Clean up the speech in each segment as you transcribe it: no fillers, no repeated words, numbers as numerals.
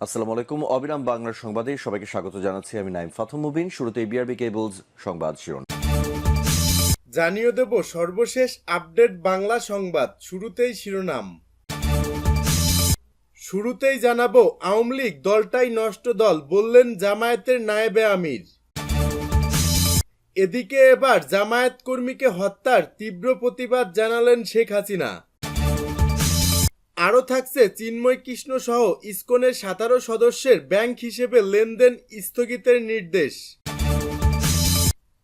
আসসালামু আলাইকুম। অবিরাম বাংলার সংবাদে সবাইকে স্বাগত জানাচ্ছি। আমি নাইম ফাথম মুবিন। শুরুতেই বিআরবি কেবলস সংবাদ শিরোনাম। জানিয়ে দেব সর্বশেষ আপডেট বাংলা সংবাদ। শুরুতেই শিরোনাম। শুরুতেই জানাবো আওয়ামী লীগ দলটাই নষ্ট দল বললেন জামায়াতের নায়েবে আমির। এদিকে এবার জামায়াত কর্মীকে হত্যার তীব্র প্রতিবাদ জানালেন শেখ হাসিনা। আরও থাকছে চিন্ময় কৃষ্ণ সহ ইসকনের 17 সদস্যের ব্যাংক হিসেবে লেনদেন স্থগিতের নির্দেশ।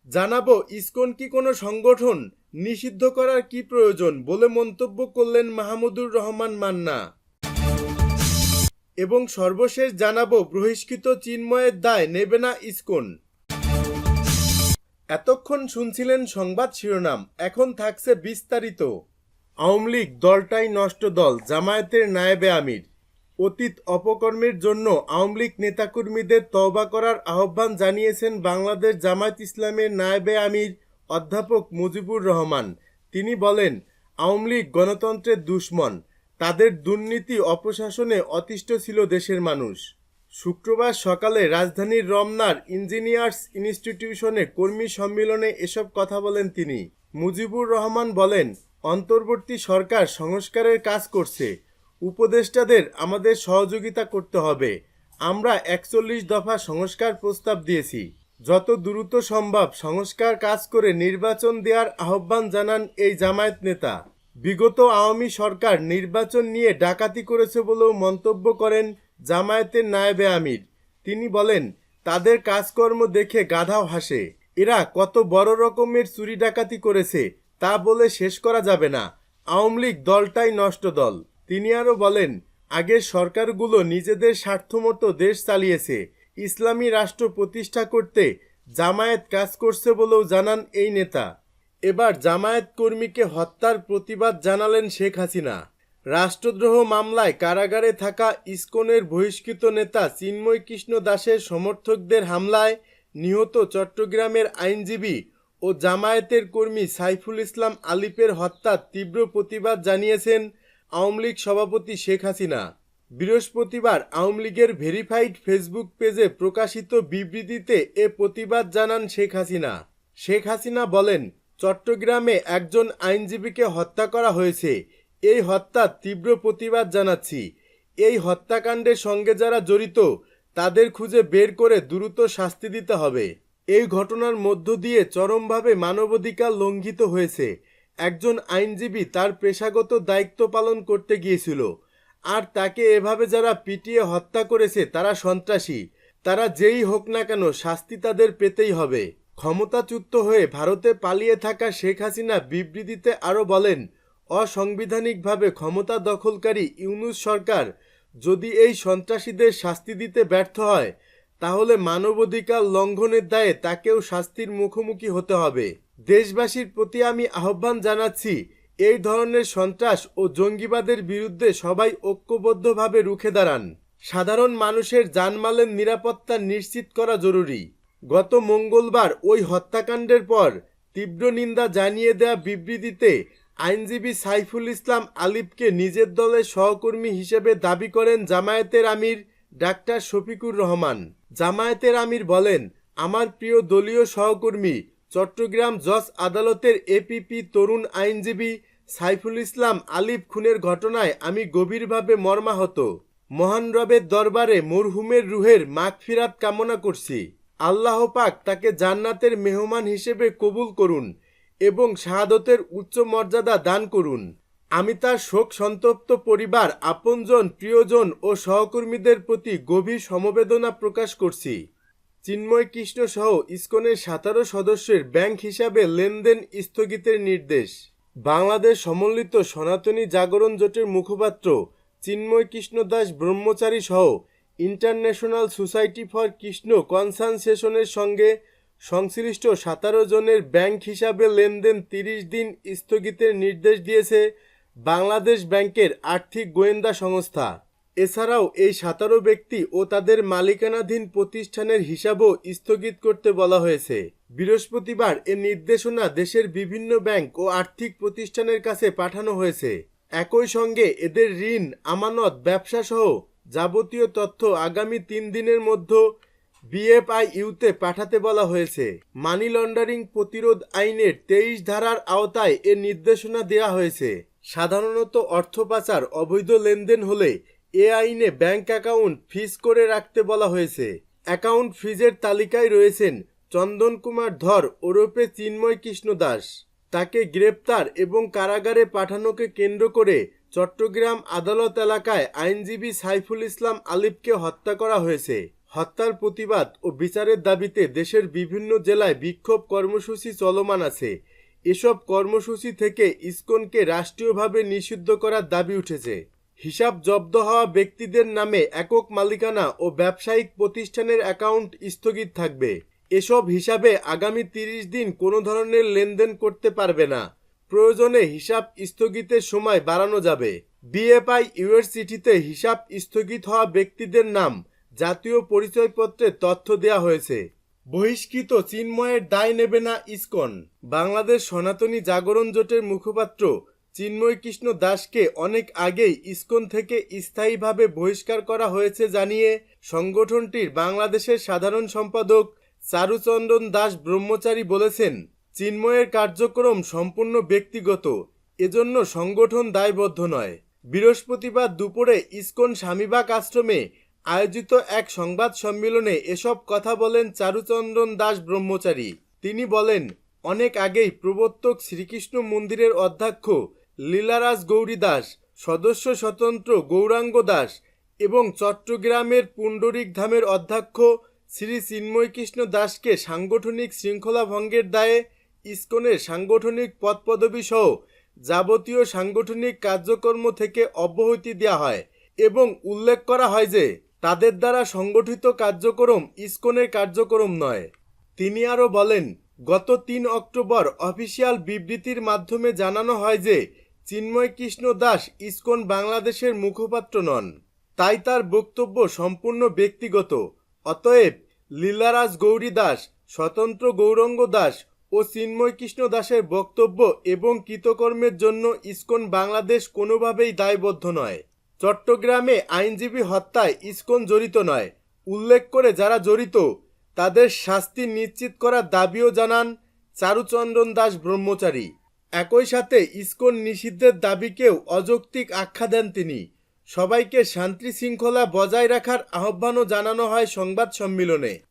জানাবো ইসকন কি কোনো সংগঠন, নিষিদ্ধ করার কি প্রয়োজন বলে মন্তব্য করলেন মাহমুদুর রহমান মান্না। এবং সর্বশেষ জানাবো বহিষ্কৃত চিন্ময়ের দায় নেবে না ইসকন। এতক্ষণ শুনছিলেন সংবাদ শিরোনাম, এখন থাকছে বিস্তারিত। আওয়ামী লীগ দলটাই নষ্ট দল, জামায়াতের নায়েবে আমির। অতীত অপকর্মের জন্য আওয়ামী লীগ নেতাকর্মীদের তওবা করার আহ্বান জানিয়েছেন বাংলাদেশ জামায়াত ইসলামের নায়েবে আমির অধ্যাপক মুজিবুর রহমান। তিনি বলেন, আওয়ামী লীগ গণতন্ত্রের দুশমন, তাদের দুর্নীতি অপশাসনে অতিষ্ঠ ছিল দেশের মানুষ। শুক্রবার সকালে রাজধানীর রমনার ইঞ্জিনিয়ার্স ইনস্টিটিউশনে কর্মী সম্মেলনে এসব কথা বলেন তিনি। মুজিবুর রহমান বলেন, অন্তর্বর্তী সরকার সংস্কারের কাজ করছে, উপদেষ্টাদের আমাদের সহযোগিতা করতে হবে। আমরা 41 দফা সংস্কার প্রস্তাব দিয়েছি। যত দ্রুত সম্ভব সংস্কার কাজ করে নির্বাচন দেওয়ার আহ্বান জানান এই জামায়াত নেতা। বিগত আওয়ামী সরকার নির্বাচন নিয়ে ডাকাতি করেছে বলেও মন্তব্য করেন জামায়াতের নায়েবে আমির। তিনি বলেন, তাদের কাজকর্ম দেখে গাধাও হাসে। এরা কত বড় রকমের চুরি ডাকাতি করেছে তা বলে শেষ করা যাবে না। আওয়ামী লীগ দলটাই নষ্ট দল। তিনি আরও বলেন, আগের সরকারগুলো নিজেদের স্বার্থমতো দেশ চালিয়েছে, ইসলামী রাষ্ট্র প্রতিষ্ঠা করতে জামায়াত কাজ করছে বলেও জানান এই নেতা। এবার জামায়াত কর্মীকে হত্যার প্রতিবাদ জানালেন শেখ হাসিনা। রাষ্ট্রদ্রোহ মামলায় কারাগারে থাকা ইসকনের বহিষ্কৃত নেতা চিন্ময় কৃষ্ণ দাসের সমর্থকদের হামলায় নিহত চট্টগ্রামের আইনজীবী ও জামায়াতের কর্মী সাইফুল ইসলাম আলিফের হত্যার তীব্র প্রতিবাদ জানিয়েছেন আওয়ামী লীগ সভাপতি শেখ হাসিনা। বৃহস্পতিবার আওয়ামী লীগের ভেরিফাইড ফেসবুক পেজে প্রকাশিত বিবৃতিতে এ প্রতিবাদ জানান শেখ হাসিনা। শেখ হাসিনা বলেন, চট্টগ্রামে একজন আইনজীবীকে হত্যা করা হয়েছে। এই হত্যার তীব্র প্রতিবাদ জানাচ্ছি। এই হত্যাকাণ্ডের সঙ্গে যারা জড়িত তাদের খুঁজে বের করে দ্রুত শাস্তি দিতে হবে। এই ঘটনার মধ্য দিয়ে চরমভাবে মানবাধিকার লঙ্ঘিত হয়েছে। একজন আইনজীবী তার পেশাগত দায়িত্ব পালন করতে গিয়েছিল, আর তাকে এভাবে যারা পিটিয়ে হত্যা করেছে তারা সন্ত্রাসী। তারা যেই হোক না কেন শাস্তি তাদের পেতেই হবে। ক্ষমতাচ্যুত হয়ে ভারতে পালিয়ে থাকা শেখ হাসিনা বিবৃতিতে আরও বলেন, অসাংবিধানিকভাবে ক্ষমতা দখলকারী ইউনূস সরকার যদি এই সন্ত্রাসীদের শাস্তি দিতে ব্যর্থ হয় তাহলে মানবাধিকার লঙ্ঘনের দায়ে তাকেও শাস্তির মুখোমুখি হতে হবে। দেশবাসীর প্রতি আমি আহ্বান জানাচ্ছি, এই ধরনের সন্ত্রাস ও জঙ্গিবাদের বিরুদ্ধে সবাই ঐক্যবদ্ধভাবে রুখে দাঁড়ান। সাধারণ মানুষের জানমালের নিরাপত্তা নিশ্চিত করা জরুরি। গত মঙ্গলবার ওই হত্যাকাণ্ডের পর তীব্র নিন্দা জানিয়ে দেয়া বিবৃতিতে আইনজীবী সাইফুল ইসলাম আলিফকে নিজের দলের সহকর্মী হিসেবে দাবি করেন জামায়াতের আমির ডাক্তার শফিকুর রহমান। জামায়াতের আমির বলেন, আমার প্রিয় দলীয় সহকর্মী চট্টগ্রাম জজ আদালতের এপিপি তরুণ আইনজীবী সাইফুল ইসলাম আলিফ খুনের ঘটনায় আমি গভীরভাবে মর্মাহত। মহান রবের দরবারে মরহুমের রুহের মাগফিরাত কামনা করছি। আল্লাহ পাক তাকে জান্নাতের মেহমান হিসেবে কবুল করুন এবং শাহাদতের উচ্চ মর্যাদা দান করুন। আমি তার শোক সন্তপ্ত পরিবার, আপনজন, প্রিয়জন ও সহকর্মীদের প্রতি গভীর সমবেদনা প্রকাশ করছি। চিন্ময় কৃষ্ণ সহ ইসকনের 17 সদস্যের ব্যাংক হিসাবে লেনদেন স্থগিতের নির্দেশ। বাংলাদেশ সমন্বিত সনাতনী জাগরণ জোটের মুখপাত্র চিন্ময় কৃষ্ণ দাস ব্রহ্মচারী সহ ইন্টারন্যাশনাল সোসাইটি ফর কৃষ্ণ কনসানসেশনের সঙ্গে সংশ্লিষ্ট 17 জনের ব্যাংক হিসাবে লেনদেন 30 দিন স্থগিতের নির্দেশ দিয়েছে বাংলাদেশ ব্যাংকের আর্থিক গোয়েন্দা সংস্থা। এছাড়াও এই 17 ব্যক্তি ও তাদের মালিকানাধীন প্রতিষ্ঠানের হিসাবও স্থগিত করতে বলা হয়েছে। বৃহস্পতিবার এ নির্দেশনা দেশের বিভিন্ন ব্যাংক ও আর্থিক প্রতিষ্ঠানের কাছে পাঠানো হয়েছে। একই সঙ্গে এদের ঋণ, আমানত, ব্যবসা সহ যাবতীয় তথ্য আগামী 3 দিনের মধ্যে বিএফআইইউতে পাঠাতে বলা হয়েছে। মানি লন্ডারিং প্রতিরোধ আইনের 23 ধারার আওতায় এ নির্দেশনা দেওয়া হয়েছে। সাধারণত অর্থ পাচার অবৈধ লেনদেন হলে এ আইনে ব্যাংক অ্যাকাউন্ট ফ্রিজ করে রাখতে বলা হয়েছে। অ্যাকাউন্ট ফ্রিজের তালিকায় রয়েছেন চন্দন কুমার ধর ওরফে চিন্ময় কৃষ্ণ দাস। তাকে গ্রেপ্তার এবং কারাগারে পাঠানোকে কেন্দ্র করে চট্টগ্রাম আদালত এলাকায় আইনজীবী সাইফুল ইসলাম আলিফকে হত্যা করা হয়েছে। হত্যার প্রতিবাদ ও বিচারের দাবিতে দেশের বিভিন্ন জেলায় বিক্ষোভ কর্মসূচি চলমান আছে। এসব কর্মসূচি থেকে ইসকনকে রাষ্ট্রীয়ভাবে নিষিদ্ধ করার দাবি উঠেছে। হিসাব জব্দ হওয়া ব্যক্তিদের নামে একক মালিকানা ও ব্যবসায়িক প্রতিষ্ঠানের অ্যাকাউন্ট স্থগিত থাকবে। এসব হিসাবে আগামী 30 দিন কোনো ধরনের লেনদেন করতে পারবে না। প্রয়োজনে হিসাব স্থগিতের সময় বাড়ানো যাবে। বিএফআইইউর চিঠিতে হিসাব স্থগিত হওয়া ব্যক্তিদের নাম, জাতীয় পরিচয়পত্রে তথ্য দেওয়া হয়েছে। বহিষ্কৃত চিন্ময়ের দায় নেবে না ইসকন। বাংলাদেশ সনাতনী জাগরণ জোটের মুখপাত্র চিন্ময় কৃষ্ণ দাসকে অনেক আগেই ইসকন থেকে স্থায়ীভাবে বহিষ্কার করা হয়েছে জানিয়ে সংগঠনটির বাংলাদেশের সাধারণ সম্পাদক চারুচন্দন দাস ব্রহ্মচারী বলেছেন, চিন্ময়ের কার্যক্রম সম্পূর্ণ ব্যক্তিগত, এজন্য সংগঠন দায়বদ্ধ নয়। বৃহস্পতিবার দুপুরে ইসকন স্বামীবাগ আশ্রমে আয়োজিত এক সংবাদ সম্মেলনে এসব কথা বলেন চারুচন্দন দাস ব্রহ্মচারী। তিনি বলেন, অনেক আগেই প্রবর্তক শ্রীকৃষ্ণ মন্দিরের অধ্যক্ষ লীলারাজ গৌরী দাস, সদস্য স্বতন্ত্র গৌরাঙ্গ দাস এবং চট্টগ্রামের পুণ্ডরিক ধামের অধ্যক্ষ শ্রী চিন্ময় কৃষ্ণ দাসকে সাংগঠনিক শৃঙ্খলা ভঙ্গের দায়ে ইসকনের সাংগঠনিক পদপদবি সহ যাবতীয় সাংগঠনিক কার্যক্রম থেকে অব্যাহতি দেওয়া হয় এবং উল্লেখ করা হয় যে তাদের দ্বারা সংগঠিত কার্যক্রম ইসকনের কার্যক্রম নয়। তিনি আরও বলেন, গত 3 অক্টোবর অফিসিয়াল বিবৃতির মাধ্যমে জানানো হয় যে চিন্ময় কৃষ্ণ দাস ইসকন বাংলাদেশের মুখপাত্র নন, তাই তার বক্তব্য সম্পূর্ণ ব্যক্তিগত। অতএব লীলারাজ গৌরী দাস, স্বতন্ত্র গৌরাঙ্গ দাস ও চিন্ময় কৃষ্ণ দাসের বক্তব্য এবং কৃতকর্মের জন্য ইসকন বাংলাদেশ কোনোভাবেই দায়বদ্ধ নয়। চট্টগ্রামে আইনজীবী হত্যায় ইসকন জড়িত নয় উল্লেখ করে যারা জড়িত তাদের শাস্তি নিশ্চিত করার দাবিও জানান চারুচন্দন দাস ব্রহ্মচারী। একই সাথে ইসকন নিষিদ্ধের দাবিকেও অযৌক্তিক আখ্যা দেন তিনি। সবাইকে শান্তি শৃঙ্খলা বজায় রাখার আহ্বানও জানানো হয় সংবাদ সম্মেলনে।